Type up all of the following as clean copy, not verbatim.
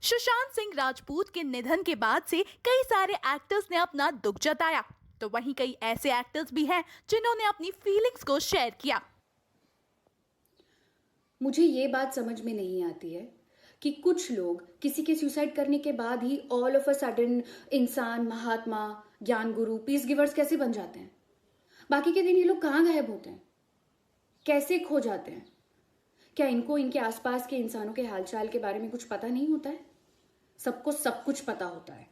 सुशांत सिंह राजपूत के निधन के बाद से कई सारे एक्टर्स ने अपना दुख जताया, तो वहीं कई ऐसे एक्टर्स भी हैं जिन्होंने अपनी फीलिंग्स को शेयर किया। मुझे ये बात समझ में नहीं आती है कि कुछ लोग किसी के सुसाइड करने के बाद ही ऑल ऑफ अ सडन इंसान, महात्मा, ज्ञान गुरु, पीस गिवर्स कैसे बन जाते हैं। बाकी के दिन ये लोग कहाँ गायब होते हैं, कैसे खो जाते हैं। क्या इनको इनके आसपास के इंसानों के हालचाल के बारे में कुछ पता नहीं होता है? सबको सब कुछ पता होता है,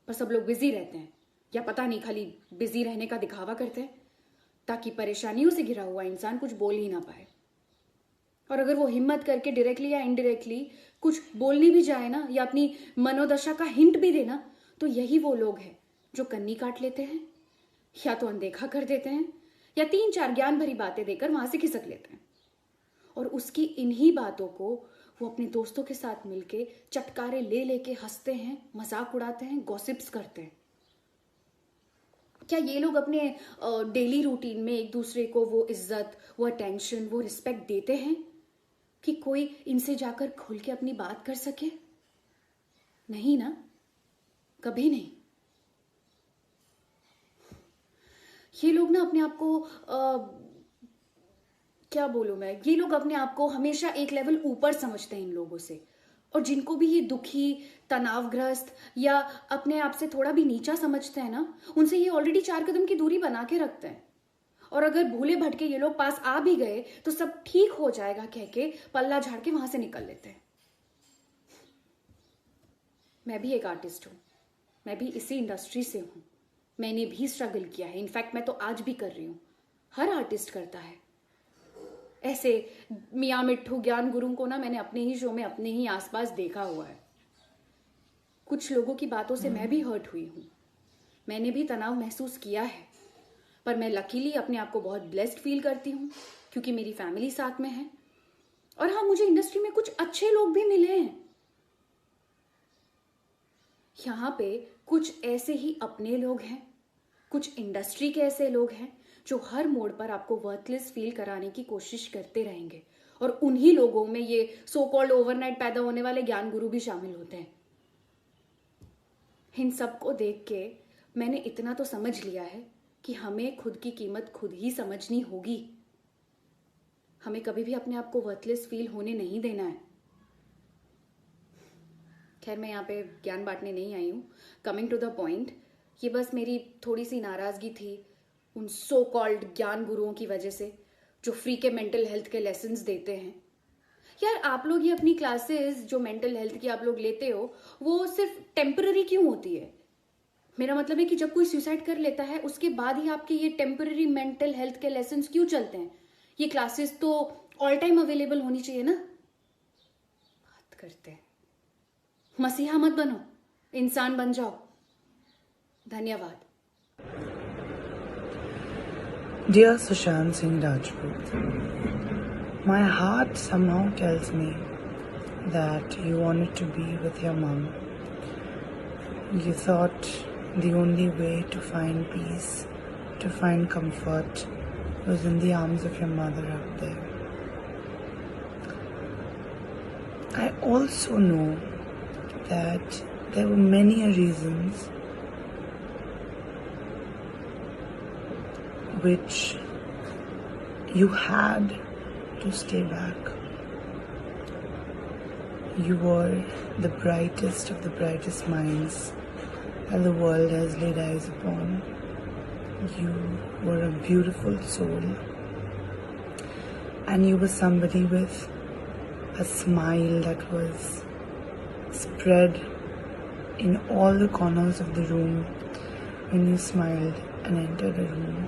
पर सब लोग बिजी रहते हैं, या पता नहीं खाली बिजी रहने का दिखावा करते हैं ताकि परेशानियों से घिरा हुआ इंसान कुछ बोल ही ना पाए। और अगर वो हिम्मत करके डायरेक्टली या इनडायरेक्टली कुछ बोलने भी जाए ना, या अपनी मनोदशा का हिंट भी देना, तो यही वो लोग हैं जो कन्नी काट लेते हैं, या तो अनदेखा कर देते हैं, या 3-4 ज्ञान भरी बातें देकर वहां से खिसक लेते हैं। और उसकी इन्हीं बातों को वो अपने दोस्तों के साथ मिलके चटकारे ले लेके हंसते हैं, मजाक उड़ाते हैं, गॉसिप्स करते हैं। क्या ये लोग अपने डेली रूटीन में एक दूसरे को वो इज्जत, वो अटेंशन, वो रिस्पेक्ट देते हैं कि कोई इनसे जाकर खुल के अपनी बात कर सके? नहीं ना, कभी नहीं। ये लोग ना अपने आप को क्या बोलूं मैं, ये लोग अपने आप को हमेशा एक लेवल ऊपर समझते हैं इन लोगों से। और जिनको भी ये दुखी, तनावग्रस्त या अपने आप से थोड़ा भी नीचा समझते हैं ना, उनसे ये ऑलरेडी 4 कदम की दूरी बना के रखते हैं। और अगर भूले भटके ये लोग पास आ भी गए तो सब ठीक हो जाएगा कह के पल्ला झाड़ के वहां से निकल लेते हैं। मैं भी एक आर्टिस्ट हूं, मैं भी इसी इंडस्ट्री से हूं, मैंने भी स्ट्रगल किया है। इनफैक्ट मैं तो आज भी कर रही हूं, हर आर्टिस्ट करता है। ऐसे मियाँ मिट्ठू ज्ञान गुरु को ना मैंने अपने ही शो में अपने ही आसपास देखा हुआ है। कुछ लोगों की बातों से मैं भी हर्ट हुई हूं, मैंने भी तनाव महसूस किया है, पर मैं लकीली अपने आप को बहुत ब्लेस्ड फील करती हूँ क्योंकि मेरी फैमिली साथ में है। और हाँ, मुझे इंडस्ट्री में कुछ अच्छे लोग भी मिले हैं। यहाँ पे कुछ ऐसे ही अपने लोग हैं, कुछ इंडस्ट्री के ऐसे लोग हैं जो हर मोड़ पर आपको वर्थलेस फील कराने की कोशिश करते रहेंगे। और उन्हीं लोगों में ये सो कॉल्ड ओवरनाइट पैदा होने वाले ज्ञान गुरु भी शामिल होते हैं। इन सबको देख के मैंने इतना तो समझ लिया है कि हमें खुद की कीमत खुद ही समझनी होगी। हमें कभी भी अपने आप को वर्थलेस फील होने नहीं देना है। खैर, मैं यहाँ पे ज्ञान बांटने नहीं आई हूँ। कमिंग टू द पॉइंट, ये बस मेरी थोड़ी सी नाराजगी थी उन सो कॉल्ड ज्ञान गुरुओं की वजह से जो फ्री के मेंटल हेल्थ के लेसन्स देते हैं। यार, आप लोग ये अपनी क्लासेस जो मेंटल हेल्थ की आप लोग लेते हो, वो सिर्फ टेम्पररी क्यों होती है? मेरा मतलब है कि जब कोई सुसाइड कर लेता है उसके बाद ही आपके ये टेम्पररी मेंटल हेल्थ के लेसन्स क्यों चलते हैं? ये क्लासेस तो ऑल टाइम अवेलेबल होनी चाहिए ना। बात करते हैं, मसीहा मत बनो, इंसान बन जाओ। धन्यवाद। Dear Sushant Singh Rajput, my heart somehow tells me that you wanted to be with your mom. You thought the only way to find peace, to find comfort, was in the arms of your mother up there. I also know that there were many reasons which you had to stay back. You were the brightest of the brightest minds that the world has laid eyes upon. You were a beautiful soul, and you were somebody with a smile that was spread in all the corners of the room when you smiled and entered a room.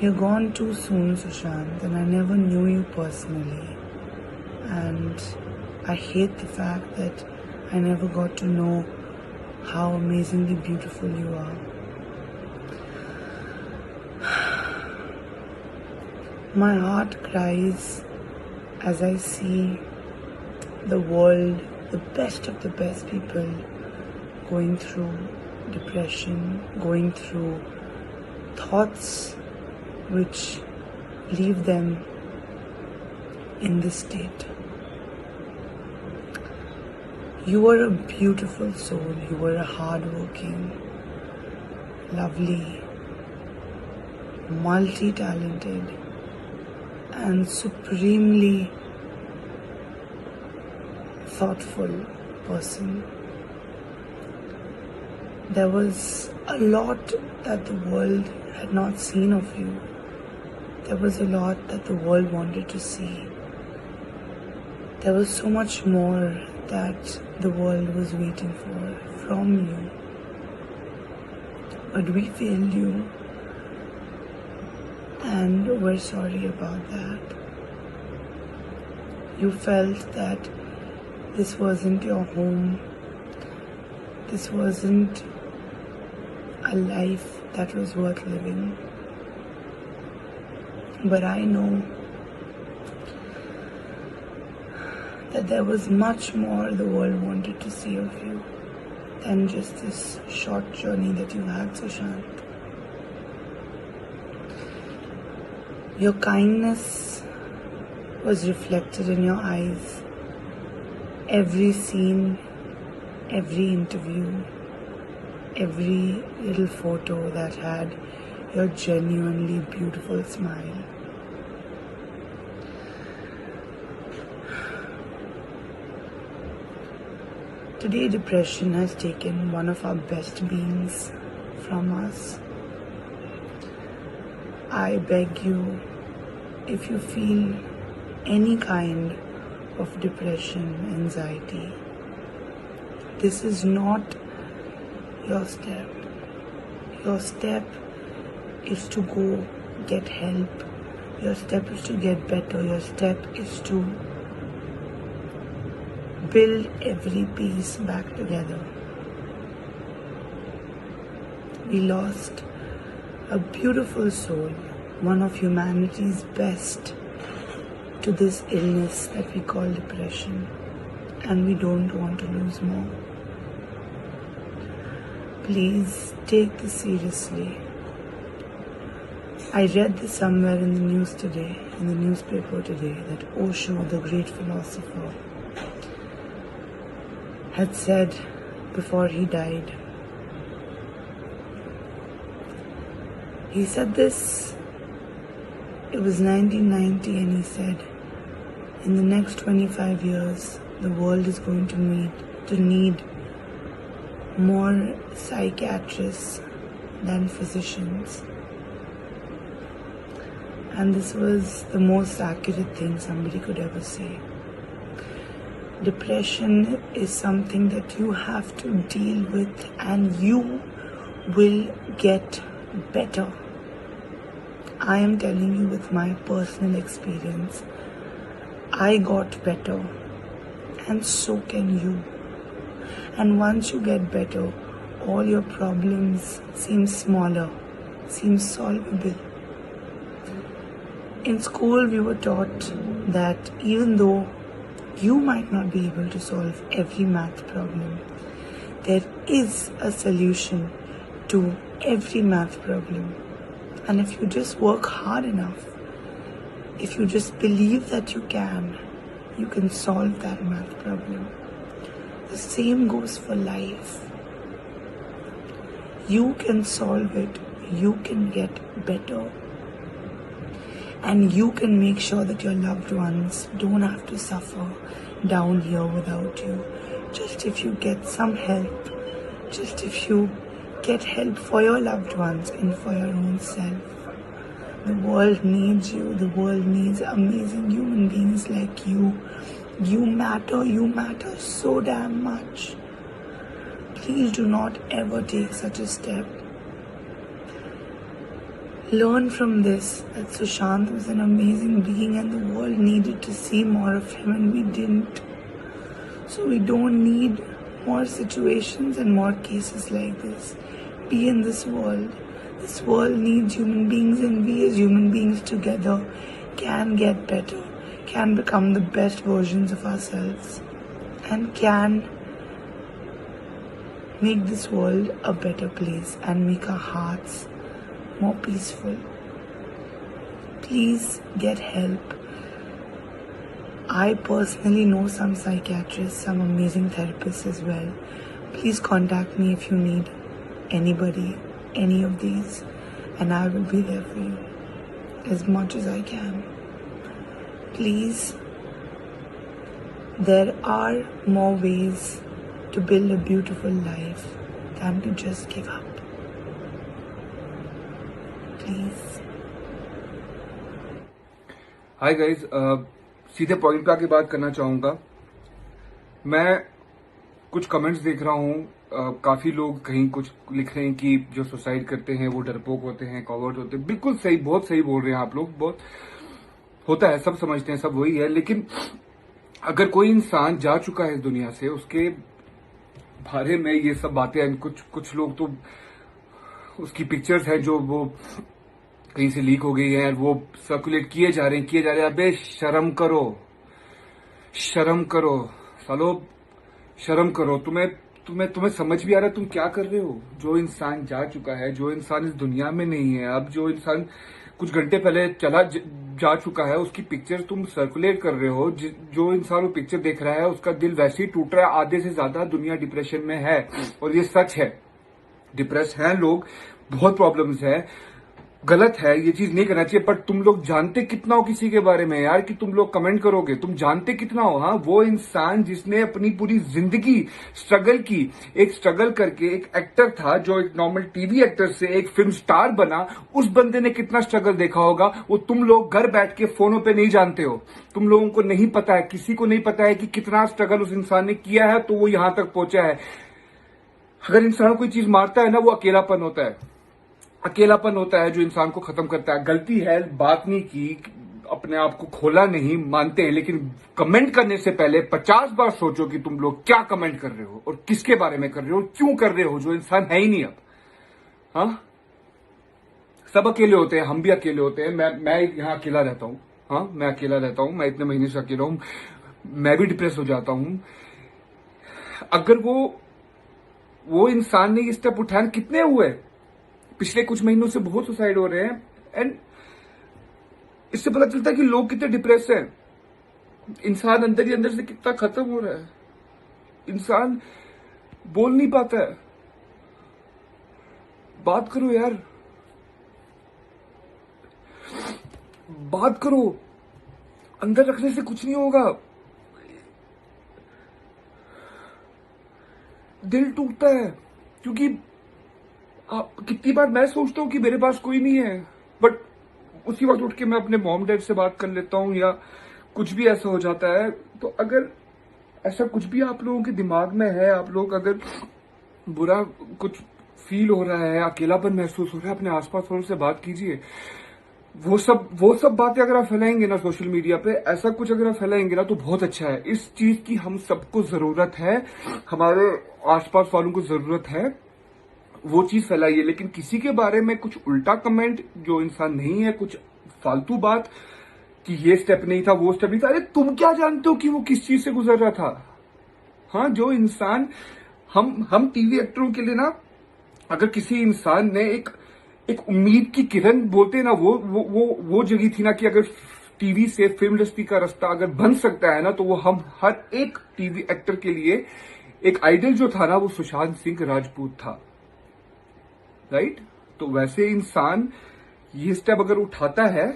You're gone too soon, Sushant, and I never knew you personally. And I hate the fact that I never got to know how amazingly beautiful you are. My heart cries as I see the world, the best of the best people, going through depression, going through thoughts which leave them in this state. You were a beautiful soul. You were a hardworking, lovely, multi-talented, and supremely thoughtful person. There was a lot that the world had not seen of you. There was a lot that the world wanted to see. There was so much more that the world was waiting for from you. But we failed you, and we're sorry about that. You felt that this wasn't your home. This wasn't a life that was worth living. But I know that there was much more the world wanted to see of you than just this short journey that you had, Sushant. Your kindness was reflected in your eyes. Every scene, every interview, every little photo that had your genuinely beautiful smile. Today, depression has taken one of our best beings from us. I beg you, if you feel any kind of depression, anxiety, this is not your step. Your step is to go get help. Your step is to get better. Your step is to build every piece back together. We lost a beautiful soul, one of humanity's best, to this illness that we call depression, and we don't want to lose more. Please take this seriously. I read this somewhere in the news today, in the newspaper today, that Osho, the great philosopher, had said before he died. He said this, it was 1990, and he said, in the next 25 years, the world is going to need more psychiatrists than physicians. And this was the most accurate thing somebody could ever say. Depression is something that you have to deal with, and you will get better. I am telling you with my personal experience, I got better, and so can you. And once you get better, all your problems seem smaller, seem solvable. In school, we were taught that even though you might not be able to solve every math problem, there is a solution to every math problem. And if you just work hard enough, if you just believe that you can solve that math problem. The same goes for life. You can solve it, you can get better, and you can make sure that your loved ones don't have to suffer down here without you. Just if you get some help, just if you get help for your loved ones and for your own self. The world needs you. The world needs amazing human beings like you. You matter so damn much. Please do not ever take such a step. Learn from this that Sushant was an amazing being and the world needed to see more of him, and we didn't. So we don't need more situations and more cases like this. Be in this world. This world needs human beings, and we as human beings together can get better, can become the best versions of ourselves, and can make this world a better place and make our hearts more peaceful. Please get help. I personally know some psychiatrists, some amazing therapists as well. Please contact me if you need anybody, any of these, and I will be there for you as much as I can. Please, there are more ways to build a beautiful life than to just give up. Please. Hi guys, सीधे point पे आके बात करना चाहूंगा। मैं कुछ comments देख रहा हूँ, काफी लोग कहीं कुछ लिख रहे हैं कि जो सुसाइड करते हैं वो डरपोक होते हैं, कॉवर्ड होते हैं। बिल्कुल सही, बहुत सही बोल रहे हैं आप लोग। बहुत होता है, सब समझते हैं, सब वही है। लेकिन अगर कोई इंसान जा चुका है इस दुनिया से, उसके बारे में ये सब बातें, कुछ लोग तो उसकी पिक्चर्स हैं जो वो कहीं से लीक हो गई है, वो सर्कुलेट किए जा रहे हैं। अबे शर्म करो सालो, शर्म करो। तुम्हें समझ भी आ रहा है तुम क्या कर रहे हो? जो इंसान जा चुका है, जो इंसान इस दुनिया में नहीं है अब, जो इंसान कुछ घंटे पहले जा चुका है, उसकी पिक्चर तुम सर्कुलेट कर रहे हो। जो इंसान वो पिक्चर देख रहा है उसका दिल वैसे ही टूट रहा है। आधे से ज्यादा दुनिया डिप्रेशन में है, और ये सच है। डिप्रेस हैं लोग, बहुत प्रॉब्लम्स है। गलत है, ये चीज नहीं करना चाहिए। पर तुम लोग जानते कितना हो किसी के बारे में यार, कि तुम लोग कमेंट करोगे? तुम जानते कितना हो? हाँ, वो इंसान जिसने अपनी पूरी जिंदगी स्ट्रगल की, एक स्ट्रगल करके एक एक्टर था, जो एक नॉर्मल टीवी एक्टर से एक फिल्म स्टार बना, उस बंदे ने कितना स्ट्रगल देखा होगा, वो तुम लोग घर बैठ के फोनों पे नहीं जानते हो। तुम लोगों को नहीं पता है, किसी को नहीं पता है कि कितना स्ट्रगल उस इंसान ने किया है, तो वो यहां तक पहुंचा है। अगर इंसान कोई चीज मारता है ना, वो अकेलापन होता है जो इंसान को खत्म करता है। गलती है, बात नहीं की, अपने आप को खोला नहीं, मानते हैं। लेकिन कमेंट करने से पहले 50 बार सोचो कि तुम लोग क्या कमेंट कर रहे हो और किसके बारे में कर रहे हो, क्यों कर रहे हो, जो इंसान है ही नहीं अब। हाँ, सब अकेले होते हैं, हम भी अकेले होते हैं। मैं यहाँ अकेला रहता हूँ। हाँ, मैं अकेला रहता हूँ, मैं इतने महीने से अकेला हूँ। मैं भी डिप्रेस हो जाता हूँ। अगर वो इंसान ने ये स्टेप उठाया, कितने हुए पिछले कुछ महीनों से, बहुत सुसाइड हो रहे हैं। एंड इससे पता चलता है कि लोग कितने डिप्रेस हैं। इंसान अंदर ही अंदर से कितना खत्म हो रहा है। इंसान बोल नहीं पाता है। बात करो यार, बात करो। अंदर रखने से कुछ नहीं होगा। दिल टूटता है, क्योंकि कितनी बार मैं सोचता हूँ कि मेरे पास कोई नहीं है, बट उसी वक्त उठ के मैं अपने मॉम डैड से बात कर लेता हूँ, या कुछ भी ऐसा हो जाता है। तो अगर ऐसा कुछ भी आप लोगों के दिमाग में है, आप लोग अगर बुरा कुछ फील हो रहा है, अकेलापन महसूस हो रहा है, अपने आसपास वालों से बात कीजिए। वो सब बातें अगर आप फैलाएंगे ना सोशल मीडिया पे, ऐसा कुछ अगर आप फैलाएंगे ना, तो बहुत अच्छा है। इस चीज की हम सबको जरूरत है, हमारे आसपास वालों को जरूरत है। वो चीज फैलाइए, लेकिन किसी के बारे में कुछ उल्टा कमेंट, जो इंसान नहीं है, कुछ फालतू बात कि ये स्टेप नहीं था, वो स्टेप नहीं था। अरे तुम क्या जानते हो कि वो किस चीज से गुजर रहा था? हाँ, जो इंसान, हम टीवी एक्टरों के लिए ना, अगर किसी इंसान ने एक उम्मीद की किरण बोलते हैं ना, वो जगह थी ना, कि अगर टीवी से फिल्म इंडस्ट्री का रास्ता अगर बन सकता है ना, तो वो हम हर एक टीवी एक्टर के लिए एक आइडल जो था ना, वो सुशांत सिंह राजपूत था। राइट? तो वैसे इंसान ये स्टेप अगर उठाता है,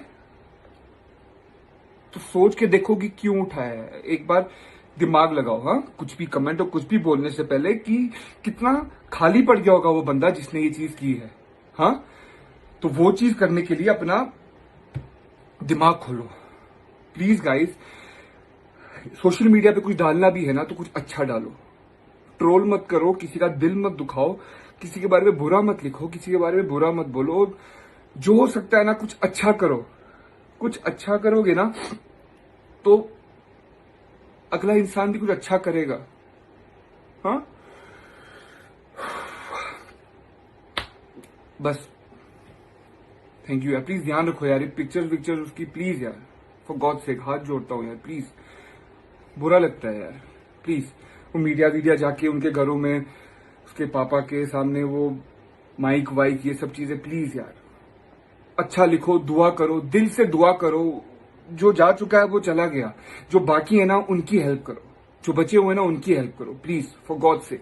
तो सोच के देखो कि क्यों उठाया है। एक बार दिमाग लगाओ। हाँ, कुछ भी कमेंट और कुछ भी बोलने से पहले, कि कितना खाली पड़ गया होगा वो बंदा जिसने ये चीज की है। हाँ, तो वो चीज करने के लिए अपना दिमाग खोलो प्लीज गाइस। सोशल मीडिया पे कुछ डालना भी है ना, तो कुछ अच्छा डालो। ट्रोल मत करो, किसी का दिल मत दुखाओ, किसी के बारे में बुरा मत लिखो, किसी के बारे में बुरा मत बोलो। जो हो सकता है ना, कुछ अच्छा करो। कुछ अच्छा करोगे ना, तो अगला इंसान भी कुछ अच्छा करेगा। हाँ, बस थैंक यू यार। प्लीज ध्यान रखो यार, ये पिक्चर उसकी, प्लीज यार, फॉर गॉड सेक हाथ जोड़ता हूँ यार, प्लीज। बुरा लगता है यार, प्लीज। वो मीडिया जाके उनके घरों में, उसके पापा के सामने वो माइक वाइक, ये सब चीजें, प्लीज यार अच्छा लिखो, दुआ करो, दिल से दुआ करो। जो जा चुका है वो चला गया, जो बाकी है ना उनकी हेल्प करो, जो बचे हुए हैं ना उनकी हेल्प करो प्लीज, फॉर गॉड से।